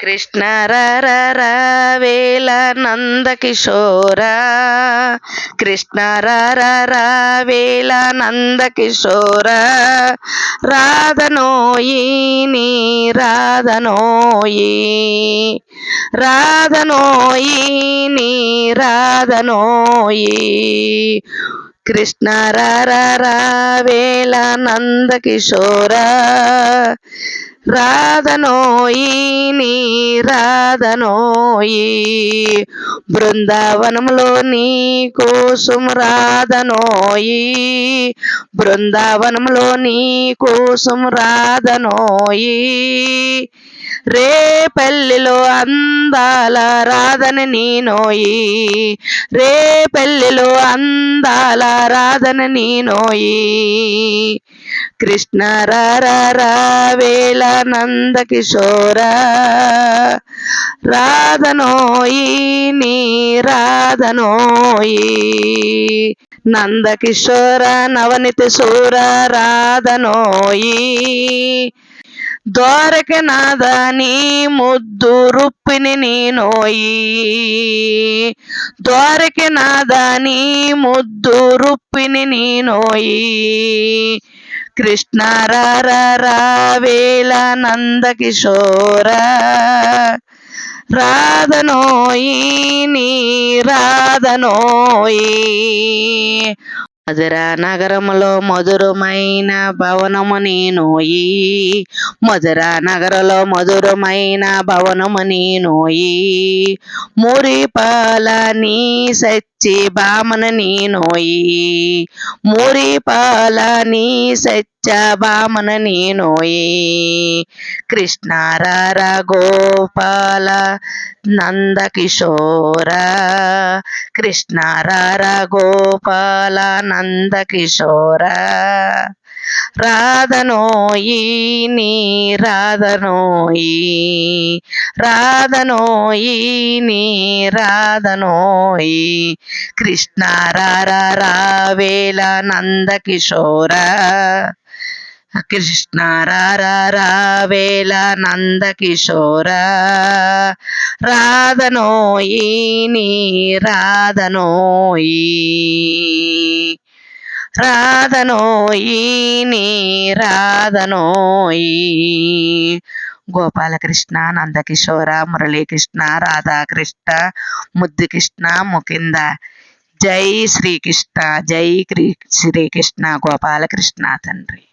కృష్ణ వేల నందకిశోర, కృష్ణ వేల నందకిశోర, రాధనోయి నీ రాధనోయి, రాధనోయి నీ రాధనోయి. కృష్ణ వేల నందకిశోర, రాధనోయి నీ రాధనోయి. బృందావనంలో నీ కోసం రాధనోయి, బృందావనంలో నీ కోసం రాధనోయి. రేపల్లిలో అందాల రాధని నీనోయి, రేపల్లిలో అందాల రాధని నీనోయి. కృష్ణ వేల నందకిశోర, రాధనోయి నీ రాధనోయి. నందకిశోర నవనిత శూర రాధనోయి, ద్వారకనాథ నీ ముద్దు రుప్పిని నీనోయి, ద్వారకనాథ నీ ముద్దు రుప్పిని నీనోయి. కృష్ణ వేల నందకిశోర, రాధనోయి నీ రాధనోయి. మధుర నగరములో మధురమైన భవనము నీనోయి, మధుర నగరలో మధురమైన భవనము నీనోయి. మురిపాల నీ సచ్చి భామన నీనోయి, మురిపాల నీ సచ్చ భామన నీనోయి. కృష్ణ గోపాల నందకిశోర, కృష్ణ గోపాల నందకిశోర, రాధనోయి నీ రాధనోయి, రాధనోయి నీ రాధనోయి. కృష్ణ వేల నందకిశోర, కృష్ణ వేల నందకిశోర, రాధనోయి నీ రాధనోయి, రాధనోయి నీ రాధనోయి. గోపాలకృష్ణ, నందకిశోర, మురళీకృష్ణ, రాధాకృష్ణ, ముద్దుకృష్ణ, ముకుంద. జై శ్రీకృష్ణ, జై శ్రీకృష్ణ గోపాలకృష్ణ తండ్రి.